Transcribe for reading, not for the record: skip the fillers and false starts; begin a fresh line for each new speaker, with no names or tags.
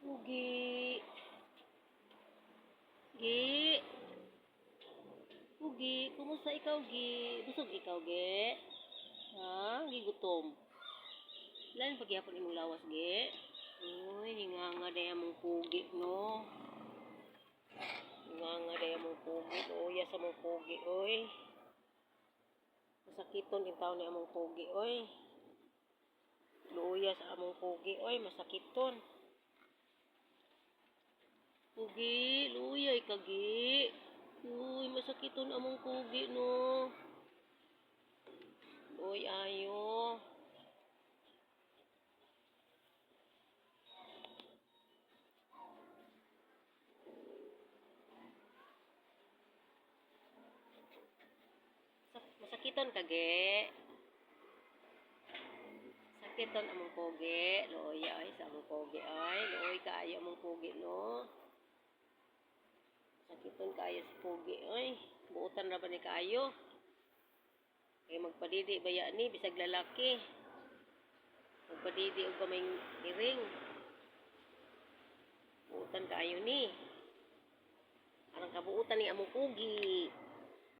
Pugi. Gi. Pugi, kumusta ikaw, Gi? Busog ikaw, Gi? Ha? Gigutom. Lain pagyapon imong lawas, Gi? Uy, hinganga day among pugi, no? Hinganga day among pugi, luya sa among pugi, oy. Masakiton yung tao ni among pugi, oy. Luya sa among pugi, oy, masakiton. Pugi, luyay ka, Gi. Uy, masakiton among pugi, no? Uy, ayo. Masakiton ka, Gi. Sakiton among pugi. Luya ay sa among pugi, ay. Luoy ka ayo among pugi, no? Sakiton kayo si pugi, ay. Buutan na ba ni kayo? Kaya magpadidi ba yan ni, bisag lalaki. Magpadidi o gamay iring. Buutan kayo ni. Parang kabuutan ni among pugi.